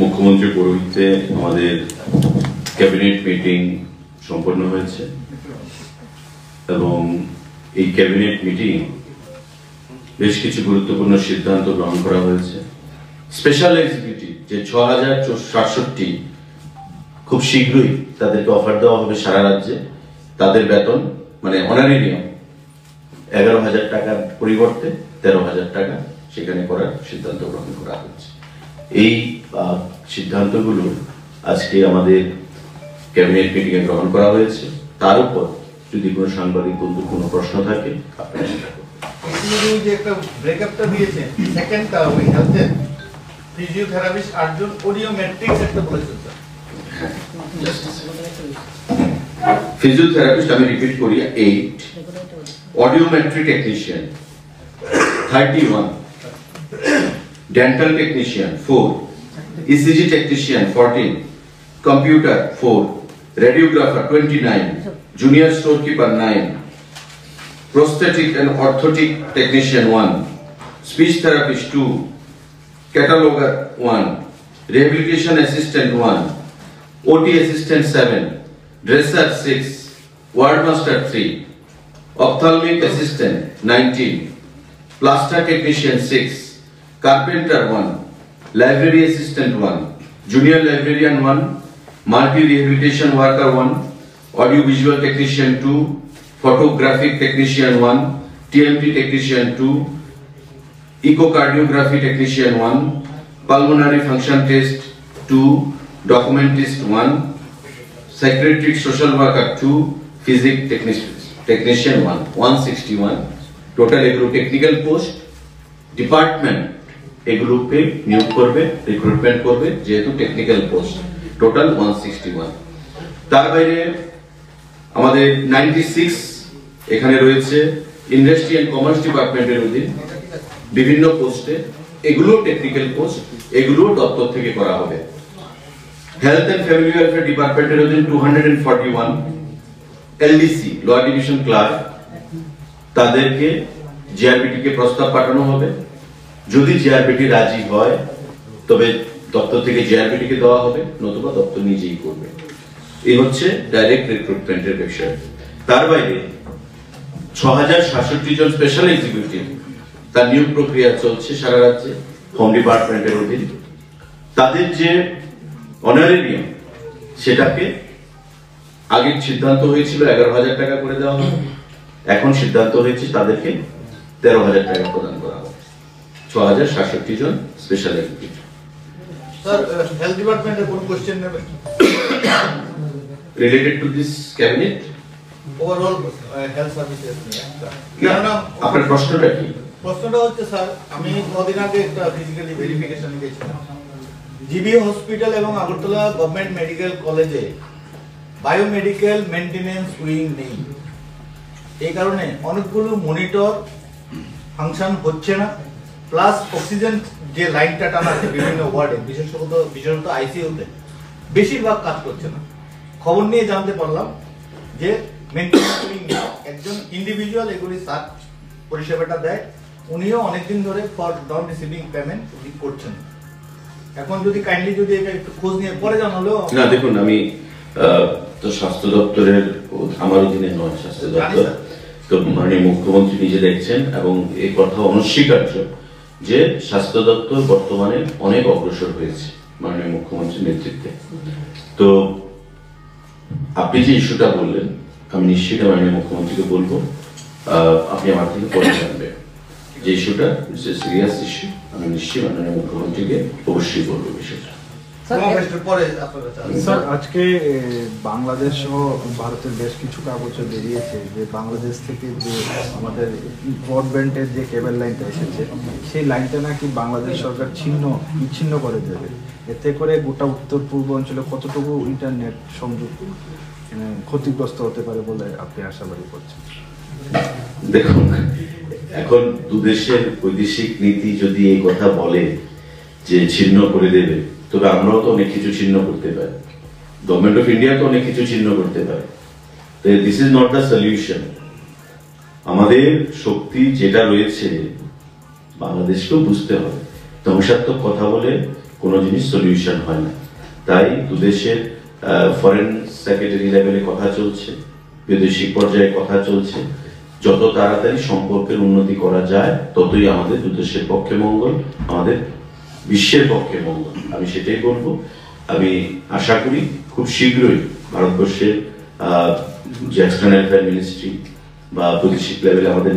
মুখ্যমন্ত্রীর পৌরোহিত্যে আমাদের cabinet meeting সম্পন্ন হয়েছে এবং এই ক্যাবিনেট মিটিং বেশ কিছু গুরুত্বপূর্ণ সিদ্ধান্ত গ্রহণ করা হয়েছে। স্পেশাল এক্সিকিউটিভ যে ৬,০৬৭ খুব শীঘ্রই তাদেরকে অফার দেওয়া হবে সারা রাজ্যে, তাদের বেতন মানে অনারেরিয়াম ১১,০০০ টাকার পরিবর্তে ১৩,০০০ টাকা সেখানে করার সিদ্ধান্ত গ্রহণ করা হয়েছে। এই সিদ্ধান্তগুলো আজকে আমাদের ক্যাবিনেট মিটিংয়ে গ্রহণ করা হয়েছে। তার উপর যদি কোনো সাংবাদিক বন্ধু কোনো প্রশ্ন থাকে আপনারা সেটা করবেন। যে একটা ব্রেকআপটা দিয়েছে সেকেন্ডটা ওই হেলথে ফিজিওথেরাপিস্ট ৮ জন অডিওমেট্রিক্স একটা বলেছেন স্যার। ফিজিওথেরাপিস্ট আমি রিপিট করি 8, audiometry technician 31, dental technician 4, ECG technician 14, computer 4, radiographer 29, junior storekeeper 9, prosthetic and orthotic technician 1, speech therapist 2, cataloger 1, rehabilitation assistant 1, OT assistant 7, dresser 6, ward master 3, ophthalmic assistant 19, plaster technician 6, carpenter 1, library assistant 1, junior librarian 1, multi-rehabilitation worker 1, audio-visual technician 2, photographic technician 1, TMT technician 2, echocardiography technician 1, pulmonary function test 2, documentist 1, psychiatric social worker 2, physics technician 1, 161, total এগুলো technical post. Department এগুলোকে নিয়োগ করবে, recruitment করবে, যেহেতু technical post total 161। তার বাইরে আমাদের 96 এখানে রয়েছে ইন্ডাস্ট্রি এন্ড কমার্স ডিপার্টমেন্টের অধীন বিভিন্ন পোস্টে, এগুলো টেকনিক্যাল পোস্ট, এগুলো দপ্তর থেকে করা হবে। হেলথ এন্ড ফ্যামিলি ওয়েলফেয়ার ডিপার্টমেন্টের অধীন 241, এলডিসি ল ডিভিশন ক্লার্ক তাদেরকে জিআরবিটি কে প্রস্তাব পাঠানো হবে। যদি জিআরবিটি রাজি হয় তবে দপ্তর থেকে জিআরবিটি কে দেওয়া হবে, নতুবা দপ্তর নিজেই করবে। এই হচ্ছে ডাইরেক্ট রিক্রুটমেন্টের বিষয়। তার বাইরে ৬,০৬৭ জন স্পেশাল এক্সিকিউটিভ তার নিয়োগ প্রক্রিয়া চলছে সারা রাজ্যে হোম ডিপার্টমেন্টের অধীন। তাদের যে অনারেরিয়াম সেটাকে আগে সিদ্ধান্ত হয়েছিল ১১,০০০ টাকা করে দেওয়া হবে, এখন সিদ্ধান্ত হয়েছে তাদেরকে ১৩,০০০ টাকা প্রদান করা হবে। ৬,০৬৭ জন স্পেশাল এক্সিকিউটিভ। স্যার হেলথ ডিপার্টমেন্টে কোন কোশ্চেন নেবে related to this cabinet overall health services নিয়ে? আপনার প্রশ্নটা কি? প্রশ্নটা হচ্ছে স্যার, আমি কদিন আগে একটা ফিজিক্যালি ভেরিফিকেশন গেছিলাম। জিবি হসপিটাল এবং আগরতলা গভর্নমেন্ট মেডিকেল কলেজে বায়োমেডিক্যাল মেইনটেনেন্স উইং নেই। এই কারণে অনেকগুলো মনিটর ফাংশন হচ্ছে না, প্লাস অক্সিজেন যে লাইনটা টানা আছে বিভিন্ন ওয়ার্ডে, বিশেষত আইসিইউতে বেশিরভাগ কাজ করছে না। খবর নিয়ে জানতে পারলাম যে মেইনটেনেন্স উইং একজন ইন্ডিভিজুয়াল এগুলি সার্চ পরিষেবাটা দেয়, উনিও অনেকদিন ধরে ফর নন রিসিভিং পেমেন্ট উনি করছেন। এখন যদি কাইন্ডলি যদি এটা একটু খোঁজ নিয়ে পরে জানালেও। না দেখুন, আমি তো স্বাস্থ্য দপ্তরের আমার অধীনে নয় স্বাস্থ্য দপ্তর, তো মাননীয় মুখ্যমন্ত্রী নিজে দেখছেন এবং এই কথা অনস্বীকার্য যে স্বাস্থ্য দপ্তর বর্তমানে অনেক অগ্রসর হয়েছে মাননীয় মুখ্যমন্ত্রীর নেতৃত্বে। তো আপনি যে ইস্যুটা বললেন আমি নিশ্চিত মাননীয় মুখ্যমন্ত্রীকে বলবো, আপনি আমার থেকে পরে জানবেন যে ইস্যুটা সিরিয়াস ইস্যু, আমি নিশ্চিত মাননীয় মুখ্যমন্ত্রীকে অবশ্যই বলবো বিষয়টা। স্যার আজকে বাংলাদেশ সহ ভারতের বেশ কিছু কাগজে বেরিয়েছে যে বাংলাদেশ থেকে যে আমাদের ব্রডব্যান্ডের যে কেবল লাইনটা এসেছে সেই লাইনটা নাকি বাংলাদেশ সরকার বিচ্ছিন্ন করে দেবে। এতে করে গোটা উত্তর পূর্ব অঞ্চলে কতটুকু ইন্টারনেট সংযোগ ক্ষতিগ্রস্ত হতে পারে বলে আপনি আশাবাদী করছেন? দেখুন, এখন দুদেশের বৈদেশিক নীতি যদি এই কথা বলে যে ছিন্ন করে দেবে, তবে আমরাও তো অনেক কিছু ছিন্ন করতে পারি, গভর্নমেন্ট অফ ইন্ডিয়া তো অনেক কিছু ছিন্ন করতে পারে। তো this is not the solution. আমাদের শক্তি যেটা রয়েছে বাংলাদেশকেও বুঝতে হবে। ধ্বংসাত্মক কথা বলে কোনো জিনিস সলিউশন হয় না। তাই দুদেশের ফরেন সেক্রেটারি লেভেলে কথা চলছে, বৈদেশিক পর্যায়ে কথা চলছে। যত তাড়াতাড়ি সম্পর্কের উন্নতি করা যায় ততই আমাদের দুদেশের পক্ষে মঙ্গল, আমাদের বিশ্বের পক্ষে মঙ্গল। আমি সেটাই বলবো। আমি আশা করি খুব শীঘ্রই ভারতবর্ষের যে এক্সটার্নাল অ্যাফেয়ার মিনিস্ট্রি বা বৈদেশিক লেভেলে আমাদের